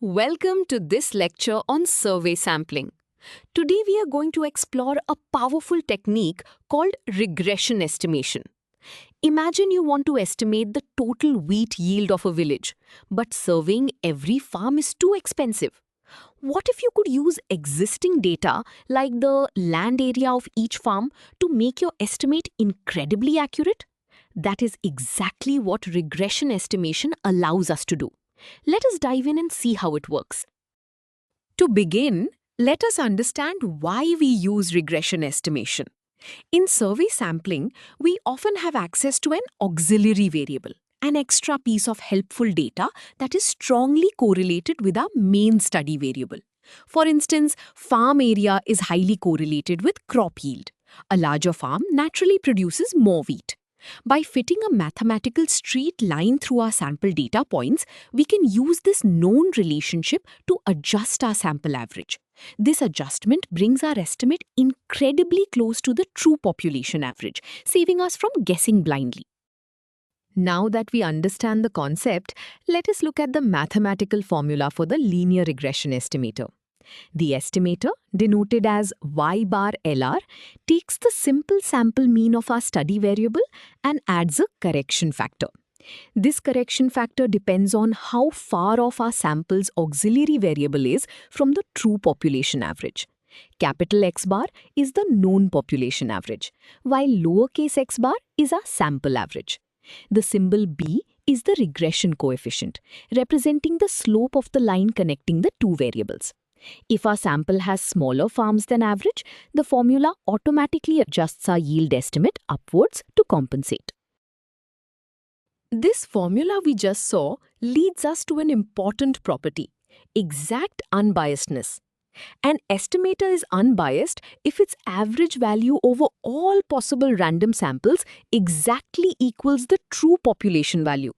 Welcome to this lecture on survey sampling. Today we are going to explore a powerful technique called regression estimation. Imagine you want to estimate the total wheat yield of a village, but surveying every farm is too expensive. What if you could use existing data like the land area of each farm to make your estimate incredibly accurate? That is exactly what regression estimation allows us to do. Let us dive in and see how it works. To begin, let us understand why we use regression estimation. In survey sampling, we often have access to an auxiliary variable, an extra piece of helpful data that is strongly correlated with our main study variable. For instance, farm area is highly correlated with crop yield. A larger farm naturally produces more wheat. By fitting a mathematical straight line through our sample data points, we can use this known relationship to adjust our sample average. This adjustment brings our estimate incredibly close to the true population average, saving us from guessing blindly. Now that we understand the concept, let us look at the mathematical formula for the linear regression estimator. The estimator, denoted as y bar LR, takes the simple sample mean of our study variable and adds a correction factor. This correction factor depends on how far off our sample's auxiliary variable is from the true population average. Capital X bar is the known population average, while lowercase x bar is our sample average. The symbol B is the regression coefficient, representing the slope of the line connecting the two variables. If our sample has smaller farms than average, the formula automatically adjusts our yield estimate upwards to compensate. This formula we just saw leads us to an important property: exact unbiasedness. An estimator is unbiased if its average value over all possible random samples exactly equals the true population value.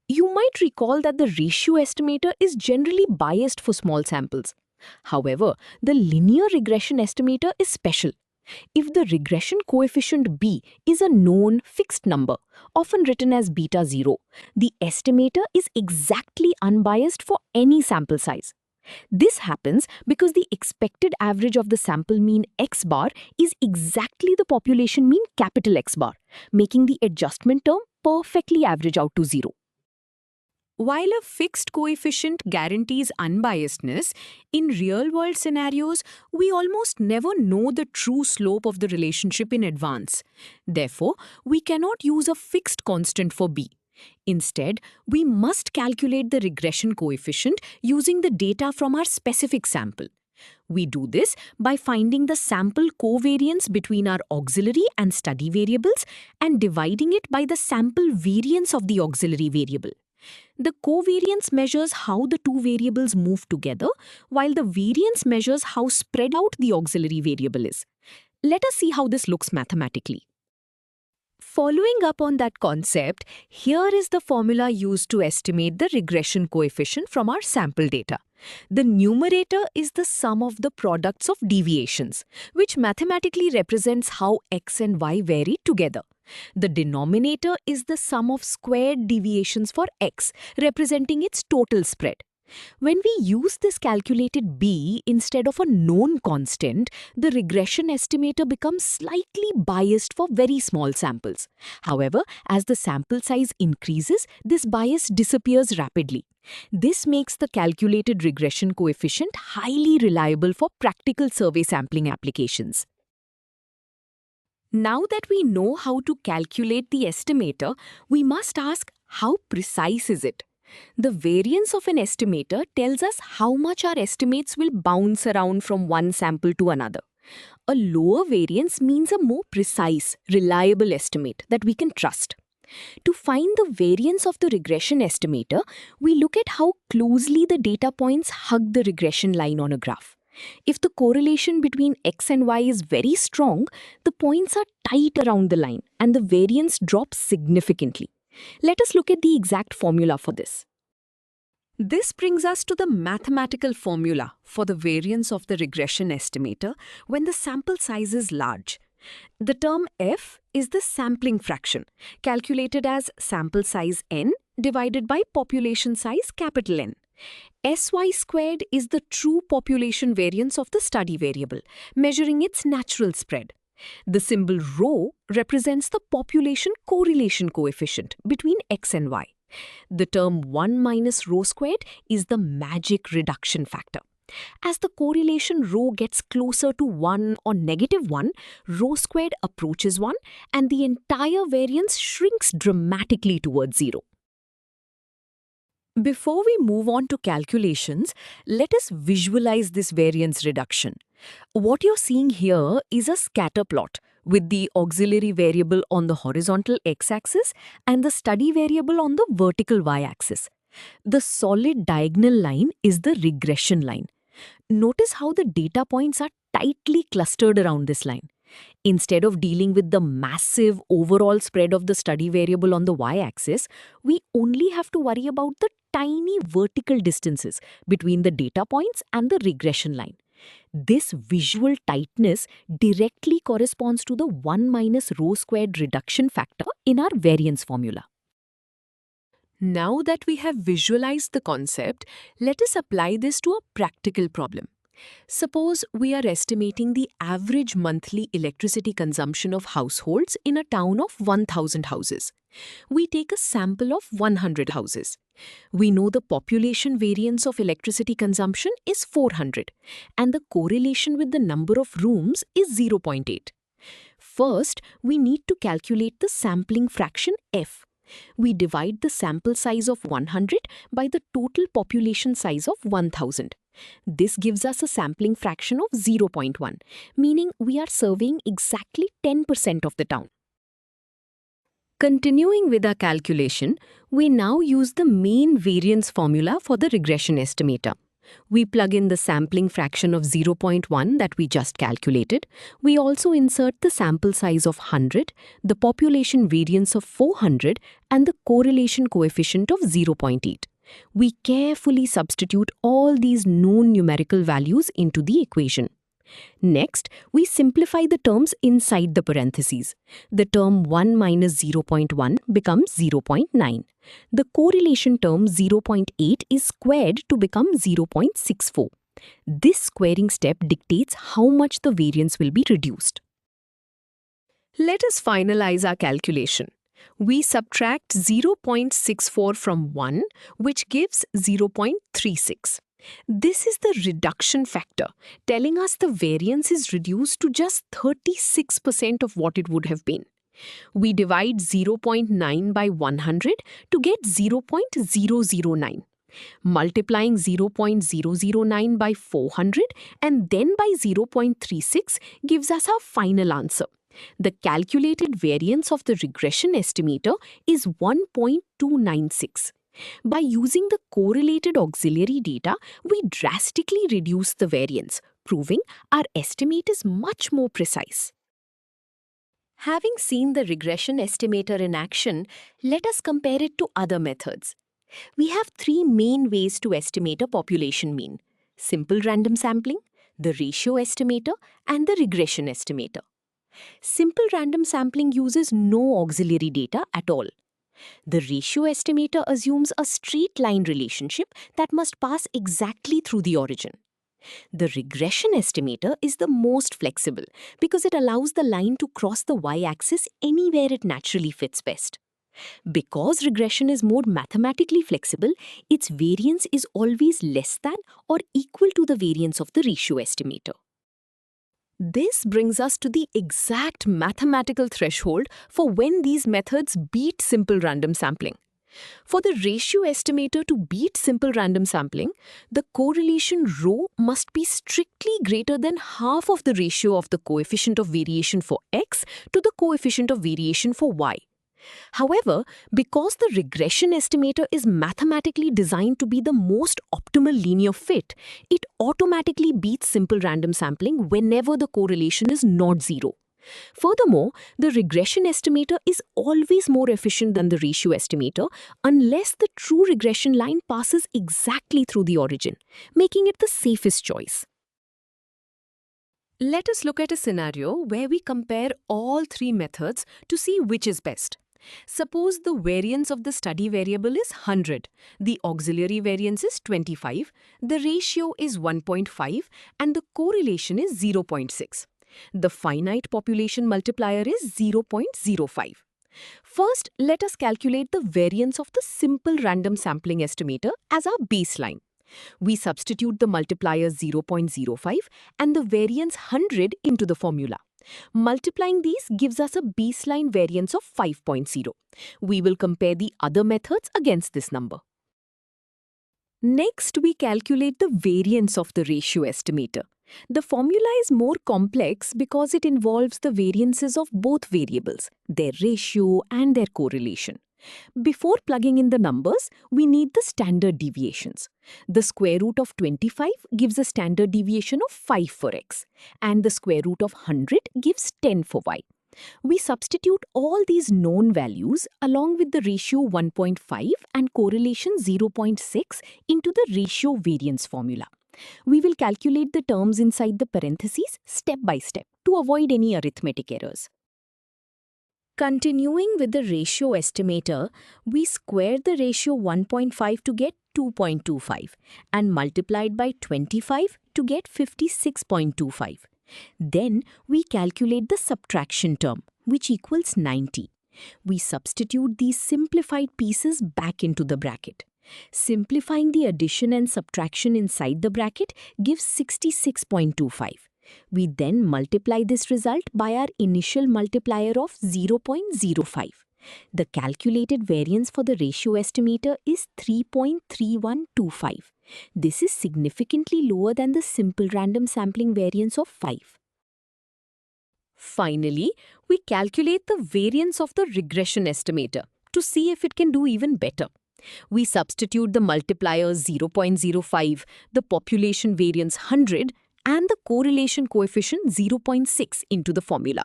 You might recall that the ratio estimator is generally biased for small samples. However, the linear regression estimator is special. If the regression coefficient B is a known fixed number, often written as beta 0, the estimator is exactly unbiased for any sample size. This happens because the expected average of the sample mean x bar is exactly the population mean capital X bar, making the adjustment term perfectly average out to 0. While a fixed coefficient guarantees unbiasedness, in real-world scenarios, we almost never know the true slope of the relationship in advance. Therefore, we cannot use a fixed constant for B. Instead, we must calculate the regression coefficient using the data from our specific sample. We do this by finding the sample covariance between our auxiliary and study variables and dividing it by the sample variance of the auxiliary variable. The covariance measures how the two variables move together, while the variance measures how spread out the auxiliary variable is. Let us see how this looks mathematically. Following up on that concept, here is the formula used to estimate the regression coefficient from our sample data. The numerator is the sum of the products of deviations, which mathematically represents how x and y vary together. The denominator is the sum of squared deviations for x, representing its total spread. When we use this calculated B instead of a known constant, the regression estimator becomes slightly biased for very small samples. However, as the sample size increases, this bias disappears rapidly. This makes the calculated regression coefficient highly reliable for practical survey sampling applications. Now that we know how to calculate the estimator, we must ask, how precise is it? The variance of an estimator tells us how much our estimates will bounce around from one sample to another. A lower variance means a more precise, reliable estimate that we can trust. To find the variance of the regression estimator, we look at how closely the data points hug the regression line on a graph. If the correlation between x and y is very strong, the points are tight around the line and the variance drops significantly. Let us look at the exact formula for this. This brings us to the mathematical formula for the variance of the regression estimator when the sample size is large. The term f is the sampling fraction, calculated as sample size n divided by population size capital N. Sy squared is the true population variance of the study variable, measuring its natural spread. The symbol rho represents the population correlation coefficient between x and y. The term 1 minus rho squared is the magic reduction factor. As the correlation rho gets closer to 1 or negative 1, rho squared approaches 1 and the entire variance shrinks dramatically towards 0. Before we move on to calculations, let us visualize this variance reduction. What you're seeing here is a scatter plot with the auxiliary variable on the horizontal x-axis and the study variable on the vertical y-axis. The solid diagonal line is the regression line. Notice how the data points are tightly clustered around this line. Instead of dealing with the massive overall spread of the study variable on the y-axis, we only have to worry about the tiny vertical distances between the data points and the regression line. This visual tightness directly corresponds to the 1 minus rho squared reduction factor in our variance formula. Now that we have visualized the concept, let us apply this to a practical problem. Suppose we are estimating the average monthly electricity consumption of households in a town of 1,000 houses. We take a sample of 100 houses. We know the population variance of electricity consumption is 400, and the correlation with the number of rooms is 0.8. First, we need to calculate the sampling fraction f. We divide the sample size of 100 by the total population size of 1,000. This gives us a sampling fraction of 0.1, meaning we are surveying exactly 10% of the town. Continuing with our calculation, we now use the main variance formula for the regression estimator. We plug in the sampling fraction of 0.1 that we just calculated. We also insert the sample size of 100, the population variance of 400, and the correlation coefficient of 0.8. We carefully substitute all these known numerical values into the equation. Next, we simplify the terms inside the parentheses. The term 1 minus 0.1 becomes 0.9. The correlation term 0.8 is squared to become 0.64. This squaring step dictates how much the variance will be reduced. Let us finalize our calculation. We subtract 0.64 from 1, which gives 0.36. This is the reduction factor, telling us the variance is reduced to just 36% of what it would have been. We divide 0.9 by 100 to get 0.009. Multiplying 0.009 by 400 and then by 0.36 gives us our final answer. The calculated variance of the regression estimator is 1.296. By using the correlated auxiliary data, we drastically reduce the variance, proving our estimate is much more precise. Having seen the regression estimator in action, let us compare it to other methods. We have three main ways to estimate a population mean: simple random sampling, the ratio estimator, and the regression estimator. Simple random sampling uses no auxiliary data at all. The ratio estimator assumes a straight line relationship that must pass exactly through the origin. The regression estimator is the most flexible because it allows the line to cross the y-axis anywhere it naturally fits best. Because regression is more mathematically flexible, its variance is always less than or equal to the variance of the ratio estimator. This brings us to the exact mathematical threshold for when these methods beat simple random sampling. For the ratio estimator to beat simple random sampling, the correlation rho must be strictly greater than half of the ratio of the coefficient of variation for x to the coefficient of variation for y. However, because the regression estimator is mathematically designed to be the most optimal linear fit, it automatically beats simple random sampling whenever the correlation is not zero. Furthermore, the regression estimator is always more efficient than the ratio estimator unless the true regression line passes exactly through the origin, making it the safest choice. Let us look at a scenario where we compare all three methods to see which is best. Suppose the variance of the study variable is 100, the auxiliary variance is 25, the ratio is 1.5, and the correlation is 0.6. The finite population multiplier is 0.05. First, let us calculate the variance of the simple random sampling estimator as our baseline. We substitute the multiplier 0.05 and the variance 100 into the formula. Multiplying these gives us a baseline variance of 5.0. We will compare the other methods against this number. Next, we calculate the variance of the ratio estimator. The formula is more complex because it involves the variances of both variables, their ratio and their correlation. Before plugging in the numbers, we need the standard deviations. The square root of 25 gives a standard deviation of 5 for x, and the square root of 100 gives 10 for y. We substitute all these known values along with the ratio 1.5 and correlation 0.6 into the ratio variance formula. We will calculate the terms inside the parentheses step by step to avoid any arithmetic errors. Continuing with the ratio estimator, we squared the ratio 1.5 to get 2.25 and multiplied by 25 to get 56.25. Then we calculate the subtraction term, which equals 90. We substitute these simplified pieces back into the bracket. Simplifying the addition and subtraction inside the bracket gives 66.25. We then multiply this result by our initial multiplier of 0.05. The calculated variance for the ratio estimator is 3.3125. This is significantly lower than the simple random sampling variance of 5. Finally, we calculate the variance of the regression estimator to see if it can do even better. We substitute the multipliers 0.05, the population variance 100, and the correlation coefficient 0.6 into the formula.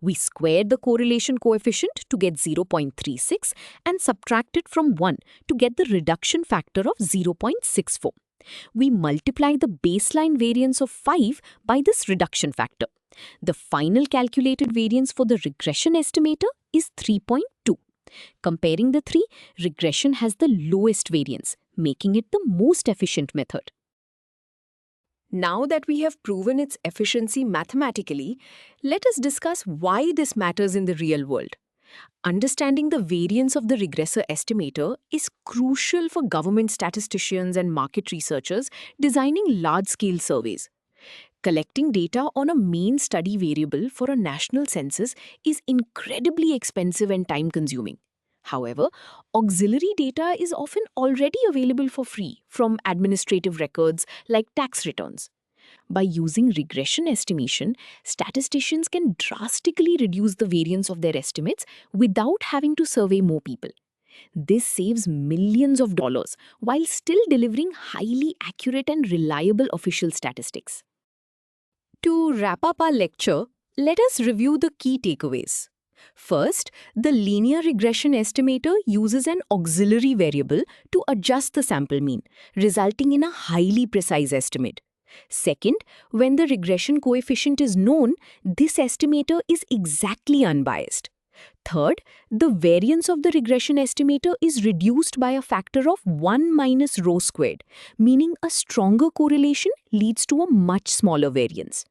We square the correlation coefficient to get 0.36 and subtract it from 1 to get the reduction factor of 0.64. We multiply the baseline variance of 5 by this reduction factor. The final calculated variance for the regression estimator is 3.2. Comparing the three, regression has the lowest variance, making it the most efficient method. Now that we have proven its efficiency mathematically, let us discuss why this matters in the real world. Understanding the variance of the regressor estimator is crucial for government statisticians and market researchers designing large-scale surveys. Collecting data on a main study variable for a national census is incredibly expensive and time-consuming. However, auxiliary data is often already available for free from administrative records like tax returns. By using regression estimation, statisticians can drastically reduce the variance of their estimates without having to survey more people. This saves millions of dollars while still delivering highly accurate and reliable official statistics. To wrap up our lecture, let us review the key takeaways. First, the linear regression estimator uses an auxiliary variable to adjust the sample mean, resulting in a highly precise estimate. Second, when the regression coefficient is known, this estimator is exactly unbiased. Third, the variance of the regression estimator is reduced by a factor of 1 minus rho squared, meaning a stronger correlation leads to a much smaller variance.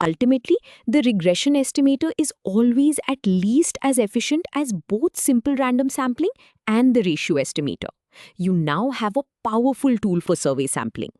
Ultimately, the regression estimator is always at least as efficient as both simple random sampling and the ratio estimator. You now have a powerful tool for survey sampling.